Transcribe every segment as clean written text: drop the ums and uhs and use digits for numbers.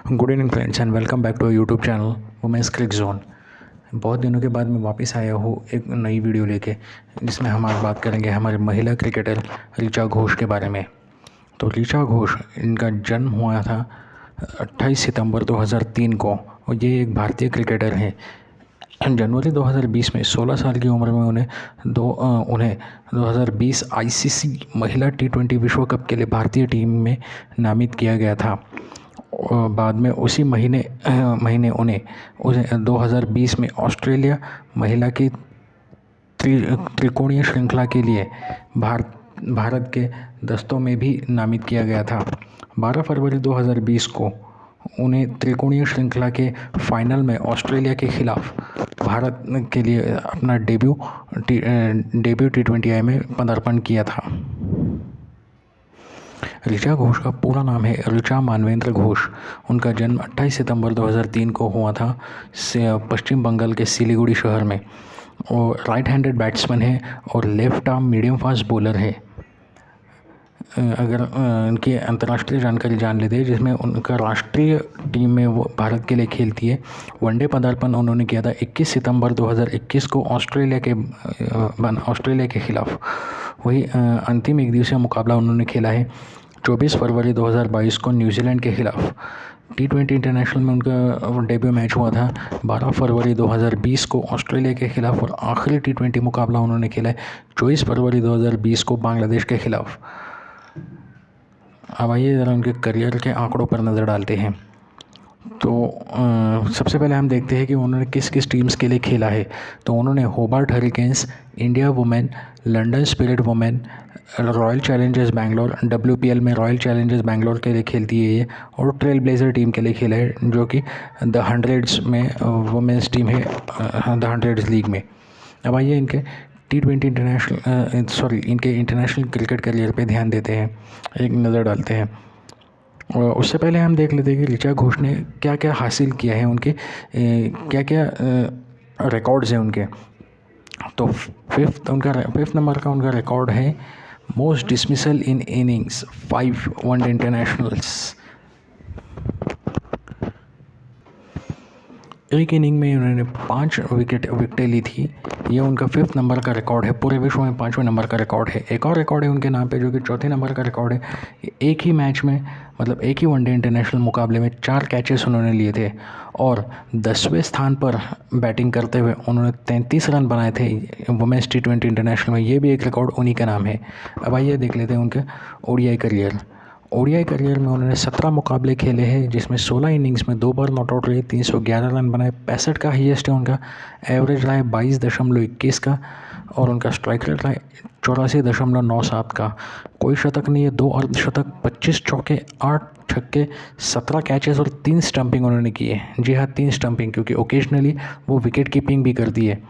Good evening friends and welcome back to YouTube channel women's cric zone. बहुत दिनों के बाद मैं वापस आया हूँ एक नई वीडियो लेके, जिसमें हम आज बात करेंगे हमारे महिला क्रिकेटर ऋचा घोष के बारे में। तो ऋचा घोष, इनका जन्म हुआ था 28 सितंबर 2003 को और ये एक भारतीय क्रिकेटर हैं। जनवरी 2020 में 16 साल की उम्र में उन्हें 2020 आईसीसी महिला T20 विश्व कप के लिए भारतीय टीम में नामित किया गया था। बाद में उसी महीने उन्हें 2020 में ऑस्ट्रेलिया महिला की त्रिकोणीय श्रृंखला के लिए भारत के दस्तों में भी नामित किया गया था। 12 फरवरी 2020 को उन्हें त्रिकोणीय श्रृंखला के फाइनल में ऑस्ट्रेलिया के खिलाफ भारत के लिए अपना डेब्यू T20I में पदार्पण किया था। ऋचा घोष का पूरा नाम है ऋचा मानवेंद्र घोष। उनका जन्म 28 सितंबर 2003 को हुआ था पश्चिम बंगाल के सिलीगुड़ी शहर में। और राइट हैंडेड बैट्समैन है और left arm medium fast bowler है। अगर उनकी अंतर्राष्ट्रीय जानकारी जान लेते हैं, जिसमें उनका राष्ट्रीय टीम में वो भारत के लिए खेलती है। वनडे पदार्पण उन्होंने किया था 21 सितंबर 2021 को ऑस्ट्रेलिया के खिलाफ। वही अंतिम एक दिवसीय मुकाबला उन्होंने खेला है 24 फरवरी 2022 को न्यूजीलैंड के खिलाफ। T20 इंटरनेशनल में उनका डेब्यू मैच हुआ था 12 फरवरी 2020 को ऑस्ट्रेलिया के खिलाफ। और आखिरी T20 मुकाबला उन्होंने खेला है 24 फरवरी 2020 को बांग्लादेश के खिलाफ। अब आइए ज़रा उनके करियर के आंकड़ों पर नज़र डालते हैं। तो सबसे पहले हम देखते हैं कि उन्होंने किस किस टीम्स के लिए खेला है। तो उन्होंने Hobart hurricanes, India women, London spirit women, royal Challengers Bangalore, WPL में रॉयल चैलेंजर्स बैंगलोर के लिए खेलती है ये, और ट्रेल ब्लेजर टीम के लिए खेला है, जो कि द हंड्रेड्स में वुमेन्स टीम है, द हंड्रेड्स लीग में। अब आइए इनके T20 इनके इंटरनेशनल क्रिकेट करियर पे ध्यान देते हैं, एक नज़र डालते हैं। और उससे पहले हम देख लेते हैं कि ऋचा घोष ने क्या क्या हासिल किया है, उनके क्या क्या रिकॉर्ड्स हैं उनके। तो फिफ्थ नंबर का उनका रिकॉर्ड है मोस्ट डिसमिसल इन इनिंग्स 5 वनडे इंटरनेशनल्स। एक इनिंग में उन्होंने 5 विकेटें ली थी। ये उनका 5th नंबर का रिकॉर्ड है, पूरे विश्व में 5वें नंबर का रिकॉर्ड है। एक और रिकॉर्ड है उनके नाम पे, जो कि 4थे नंबर का रिकॉर्ड है। एक ही मैच में, मतलब एक ही वनडे इंटरनेशनल मुकाबले में 4 कैचेस उन्होंने लिए थे। और 10वें स्थान पर बैटिंग करते हुए उन्होंने 33 रन बनाए थे वुमेन्स T20 इंटरनेशनल में। ये भी एक रिकॉर्ड उन्हीं का नाम है। अब आइए देख लेते हैं उनके ODI करियर। ODI करियर में उन्होंने 17 मुकाबले खेले हैं, जिसमें 16 इनिंग्स में 2 बार नॉट आउट रहे, 311 रन बनाए। 65 का हाईएस्ट है उनका। एवरेज रहा है 22.21 का, और उनका स्ट्राइक रेट रहा है 84.97 का। कोई शतक नहीं है, 2 अर्धशतक, 25 चौके, 8 छक्के, 17 कैचेस और 3 स्टंपिंग उन्होंने किए। जी हाँ, 3 स्टंपिंग, क्योंकि ओकेजनली वो विकेट कीपिंग भी करती है।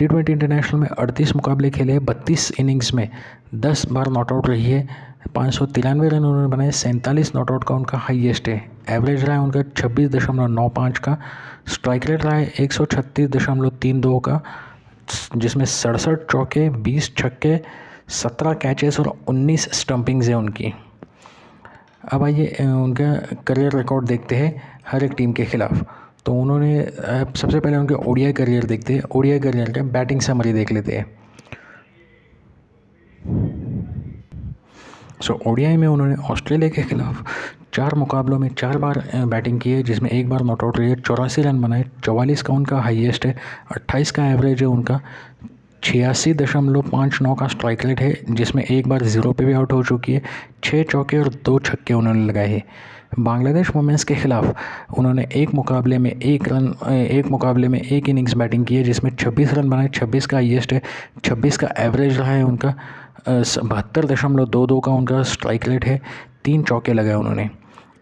T20 इंटरनेशनल में 38 मुकाबले खेले, 32 इनिंग्स में 10 बार नॉट आउट रही है। 593 रन उन्होंने बनाए, 47 नॉट आउट का उनका हाईएस्ट है। एवरेज रहा है उनका 26.95 का। स्ट्राइक रेट रहा है 136.32 का, जिसमें 67 चौके, 20 छक्के, 17 कैचेस और 19 स्टंपिंग्स है उनकी। अब आइए उनका करियर रिकॉर्ड देखते हैं हर एक टीम के खिलाफ। तो उन्होंने सबसे पहले उनके ODI करियर देखते हैं। ODI करियर का बैटिंग समरी देख लेते हैं। ODI में उन्होंने ऑस्ट्रेलिया के खिलाफ 4 मुकाबलों में 4 बार बैटिंग की है, जिसमें 1 बार नॉट आउट रही है। 84 रन बनाए, 44 का उनका हाईएस्ट है। 28 का एवरेज है उनका। 86.59 का स्ट्राइक रेट है, जिसमें 1 बार 0 पे भी आउट हो चुकी है। 6 चौके और 2 छक्के उन्होंने लगाए हैं। बांग्लादेश वुमेन्स के खिलाफ उन्होंने एक मुकाबले में 1 इनिंग्स बैटिंग की है, जिसमें 26 रन बनाए। 26 का हाईएस्ट है। 26 का एवरेज रहा है उनका। 72.22 का उनका स्ट्राइक रेट है। 3 चौके लगाए उन्होंने।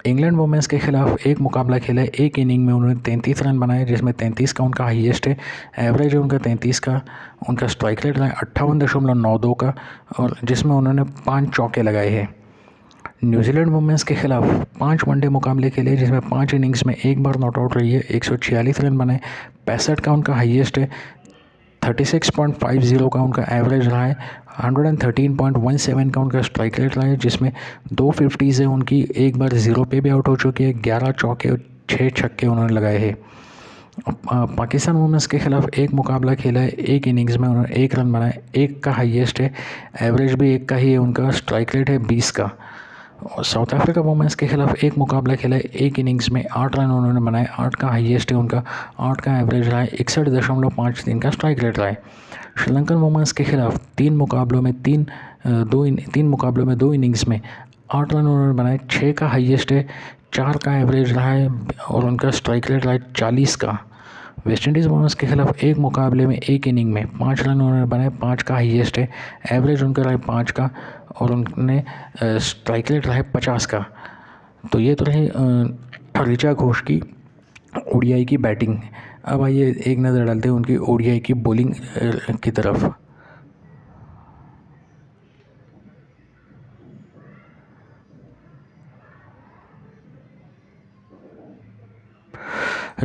इंग्लैंड वुमेन्स के खिलाफ 1 मुकाबला खेला है, 1 इनिंग में उन्होंने 33 रन बनाए, जिसमें 33 का उनका हाईएस्ट है। एवरेज है उनका 33 का। उनका स्ट्राइक रेट रहा है 58.92 का, और जिसमें उन्होंने 5 चौके लगाए हैं। न्यूजीलैंड वुमेन्स के खिलाफ 5 वनडे मुकाबले खेले, जिसमें 5 इनिंग्स में 1 बार नॉट आउट रही है। 146 रन बनाए, 65 का उनका हाईएस्ट है। 36.50 का उनका एवरेज रहा है, 113.17 का उनका स्ट्राइक रेट रहा है, जिसमें 2 50s है उनकी, एक बार 0 पे भी आउट हो चुकी है, 11 चौके और 6 छक्के उन्होंने लगाए हैं। पाकिस्तान वुमेंस के खिलाफ एक मुकाबला खेला है, एक इनिंग्स में उन्होंने 1 रन बनाए, 1 का हाईएस्ट है, एवरेज भी 1 का ही है उनका, स्ट्राइक रेट है 20 का। और साउथ अफ्रीका वुमेंस के खिलाफ एक मुकाबला खेला है, एक इनिंग्स में 8 रन उन्होंने बनाए, 8 का हाईएस्ट है उनका, 8 का एवरेज रहा है, 61.53 का स्ट्राइक रेट रहा है। श्रीलंकन वुमेंस के खिलाफ 3 मुकाबलों में 2 इनिंग्स में 8 रन उन्होंने बनाए, 6 का हाईएस्ट है, 4 का एवरेज रहा है और उनका स्ट्राइक रेट रहा है 40 का। वेस्ट इंडीज़ वुमेंस के खिलाफ एक मुकाबले में एक इनिंग में 5 रन उन्होंने बनाए, 5 का हाईएस्ट है, एवरेज उनका रहा है 5 का और उन्होंने स्ट्राइक रेट रहा है 50 का। तो ये तो रही ऋचा घोष की ओडीआई की बैटिंग। अब आइए एक नज़र डालते हैं उनकी ओडीआई की बॉलिंग की तरफ।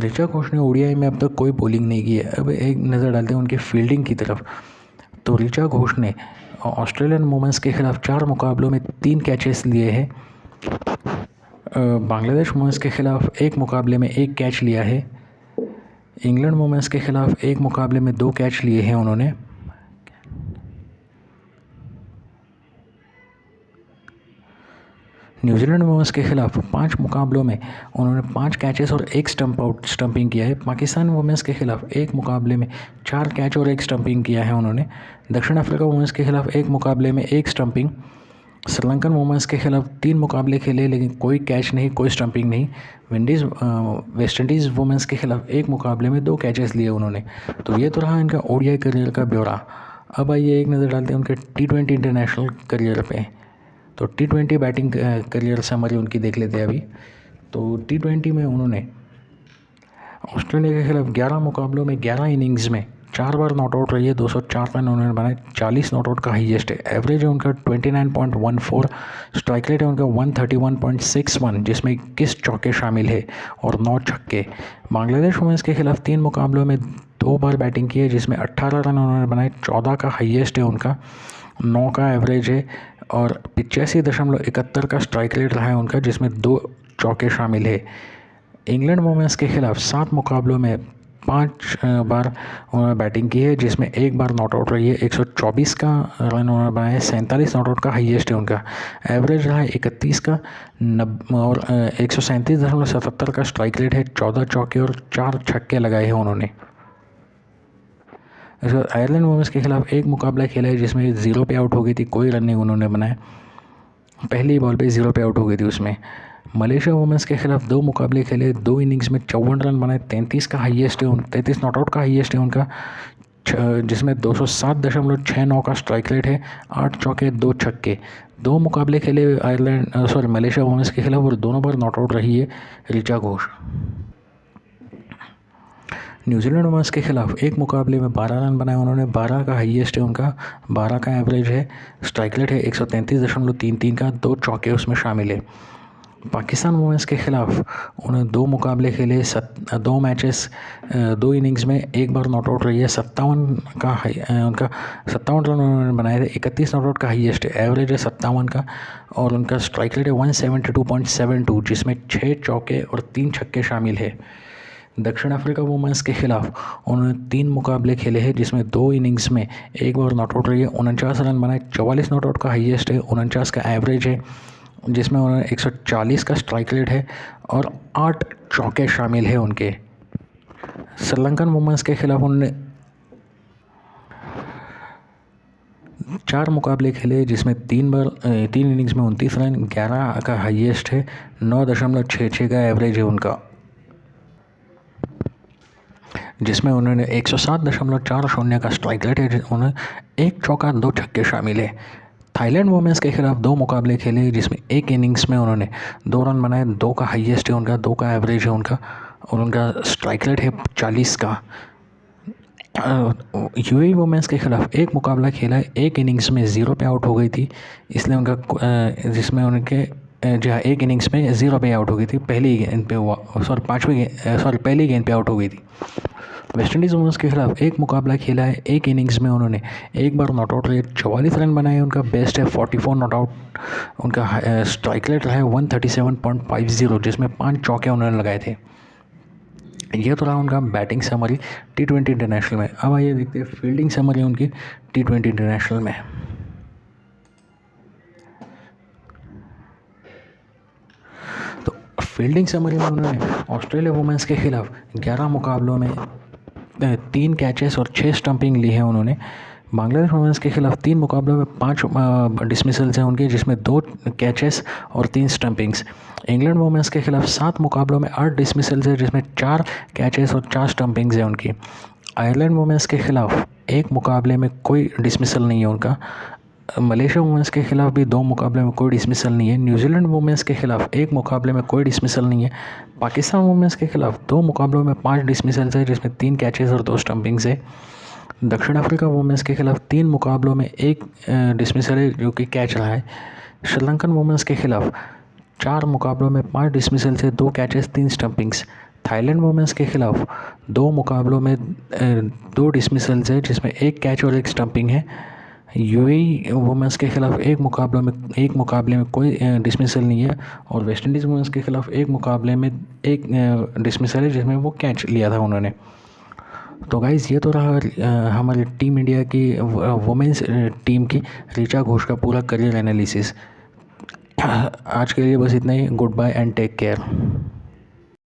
ऋचा घोष ने ओडीआई में अब तक कोई बॉलिंग नहीं की है। अब एक नज़र डालते हैं उनकी फील्डिंग की तरफ। तो ऋचा घोष ने ऑस्ट्रेलियन वुमेन्स के खिलाफ 4 मुकाबलों में 3 कैचेस लिए हैं। बांग्लादेश वुमेन्स के खिलाफ एक मुकाबले में 1 कैच लिया है। इंग्लैंड वुमेन्स के खिलाफ एक मुकाबले में 2 कैच लिए हैं उन्होंने। न्यूजीलैंड वुमेन्स के खिलाफ 5 मुकाबलों में उन्होंने 5 कैचेस और 1 स्टंपिंग किया है। पाकिस्तान वुमेन्स के खिलाफ एक मुकाबले में 4 कैच और 1 स्टंपिंग किया है उन्होंने। दक्षिण अफ्रीका वुमेन्स के खिलाफ एक मुकाबले में 1 स्टंपिंग। श्रीलंकन वुमेन्स के खिलाफ 3 मुकाबले खेले लेकिन कोई कैच नहीं, कोई स्टंपिंग नहीं। वेस्ट इंडीज़ वुमेन्स के खिलाफ एक मुकाबले में 2 कैचेस लिए उन्होंने। तो ये तो रहा इनका ओडीआई करियर का ब्यौरा। अब आइए एक नज़र डालते हैं उनके T20 इंटरनेशनल करियर पे। तो T20 बैटिंग करियर समरी उनकी देख लेते हैं अभी। तो T20 में उन्होंने ऑस्ट्रेलिया के खिलाफ 11 मुकाबलों में 11 इनिंग्स में 4 बार नॉट आउट रही है, 204 रन उन्होंने बनाए, 40 नॉट आउट का हाईएस्ट है, एवरेज है उनका 29.14, स्ट्राइक रेट है उनका 131.61, जिसमें 21 चौके शामिल है और 9 छक्के। बांग्लादेश वुमेन्स के खिलाफ 3 मुकाबलों में 2 बार बैटिंग की है, जिसमें 18 रन उन्होंने बनाए, 14 का हाईएस्ट है उनका, 9 का एवरेज है और 85.71 का स्ट्राइक रेट रहा है उनका, जिसमें 2 चौके शामिल है। इंग्लैंड वुमेन्स के खिलाफ 7 मुकाबलों में 5 बार उन्होंने बैटिंग की है, जिसमें 1 बार नॉट आउट रही है, 124 का रन उन्होंने बनाए, 47 नॉट आउट का हाईएस्ट है उनका, एवरेज रहा है 31 का और 137.77 का स्ट्राइक रेट है, 14 चौके और 4 छक्के लगाए हैं उन्होंने। आयरलैंड वुमेन्स के खिलाफ एक मुकाबला खेला है, जिसमें 0 पे आउट हो गई थी, कोई रन नहीं उन्होंने बनाए, पहली बॉल पे 0 पे आउट हो गई थी उसमें। मलेशिया वुमेन्स के खिलाफ 2 मुकाबले खेले, 2 इनिंग्स में 54 रन बनाए, 33 का हाईएस्ट है 33 नॉट आउट का हाईएस्ट है उनका, जिसमें 207.69 का स्ट्राइक रेट है, 8 चौके 2 छक्के। 2 मुकाबले खेले मलेशिया वुमेन्स के खिलाफ और दोनों बार नॉट आउट रही है ऋचा घोष। न्यूजीलैंड वुमेन्स के खिलाफ एक मुकाबले में 12 रन बनाए उन्होंने, 12 का हाईएस्ट है उनका, 12 का एवरेज है, स्ट्राइक रेट है 133.33 का, 2 चौके उसमें शामिल है। पाकिस्तान वुमेन्स के खिलाफ उन्होंने 2 मुकाबले खेले, 2 मैचेस, 2 इनिंग्स में 1 बार नॉट आउट रही है, 57 का उनका 57 रन उन्होंने बनाए थे, 31 नॉट आउट का हाईएस्ट है, एवरेज है 57 का और उनका स्ट्राइक रेट है 172.72, जिसमें 6 चौके और 3 छक्के शामिल है। दक्षिण अफ्रीका वुमेन्स के खिलाफ उन्होंने 3 मुकाबले खेले हैं, जिसमें 2 इनिंग्स में 1 बार नॉट आउट रही है, 49 रन बनाए, 44 नॉट आउट का हाईएस्ट है, 49 का एवरेज है, जिसमें उन्होंने 140 का स्ट्राइक रेट है और 8 चौके शामिल है उनके। श्रीलंकन वुमेन्स के खिलाफ उन्होंने 4 मुकाबले खेले, जिसमें 3 इनिंग्स में 29 रन, 11 का हाईएस्ट है, 9.66 का एवरेज है उनका, जिसमें उन्होंने 107.40 का स्ट्राइक रेट है, उन्हें 1 चौका 2 छक्के शामिल है। थाईलैंड वुमेन्स के खिलाफ 2 मुकाबले खेले, जिसमें 1 इनिंग्स में उन्होंने 2 रन बनाए, 2 का हाईएस्ट है उनका, 2 का एवरेज है उनका और उनका स्ट्राइक रेट है 40 का। यूएई वुमेन्स के खिलाफ 1 मुकाबला खेला है, 1 इनिंग्स में 0 पे आउट हो गई थी, इसलिए उनका जिसमें उनके जहाँ 1 इनिंग्स में 0 पे आउट हो गई थी, पहली गेंद पे पहली गेंद पे आउट हो गई थी। वेस्ट इंडीज़ वुमेंस के खिलाफ एक मुकाबला खेला है, एक इनिंग्स में उन्होंने एक बार नॉट आउट रेट 44 रन बनाए, उनका बेस्ट है 44 नॉट आउट, उनका स्ट्राइक रेट रहा है 137.50, जिसमें 5 चौके उन्होंने लगाए थे। ये तो रहा उनका बैटिंग समरी T20 इंटरनेशनल में। अब आइए देखते हैं फील्डिंग समरी उनकी T20 इंटरनेशनल में। तो फील्डिंग समरी में उन्होंने ऑस्ट्रेलिया वुमेंस के खिलाफ 11 मुकाबलों में 3 कैचेस और 6 स्टंपिंग ली है उन्होंने। बांग्लादेश वुमेंस के खिलाफ 3 मुकाबलों में 5 डिसमिसल्स हैं उनके, जिसमें 2 कैचेस और 3 स्टंपिंग्स। इंग्लैंड वुमेंस के खिलाफ 7 मुकाबलों में 8 डिसमिसल्स हैं, जिसमें 4 कैचेस और 4 स्टंपिंग्स हैं उनकी। आयरलैंड वुमेंस के खिलाफ एक मुकाबले में कोई डिसमिसल नहीं है उनका। मलेशिया वुमेंस के खिलाफ भी 2 मुकाबले में कोई डिसमिसल नहीं है। न्यूजीलैंड वुमेंस के खिलाफ एक मुकाबले में कोई डिसमिसल नहीं है। पाकिस्तान वुमेंस के खिलाफ 2 मुकाबलों में 5 डिसमिसल्स है, जिसमें 3 कैचेस और 2 स्टंपिंग्स है। दक्षिण अफ्रीका वुमेंस के खिलाफ 3 मुकाबलों में 1 डिसमिसल है, जो कि कैच रहा है। श्रीलंकन वुमेंस के खिलाफ 4 मुकाबलों में 5 डिसमिसल से 2 कैचेस 3 स्टंपिंग्स। थाईलैंड वुमेंस के खिलाफ 2 मुकाबलों में 2 डिसमिसल्स है, जिसमें 1 कैच और 1 स्टंपिंग है। यूएई वुमेंस के खिलाफ एक मुकाबले में कोई डिसमिसल नहीं है। और वेस्ट इंडीज़ वुमेंस के खिलाफ एक मुकाबले में 1 डिसमिसल है, जिसमें वो कैच लिया था उन्होंने। तो गाइज़ ये तो रहा हमारी टीम इंडिया की वुमेंस टीम की ऋचा घोष का पूरा करियर एनालिसिस। आज के लिए बस इतना ही। Goodbye and take care.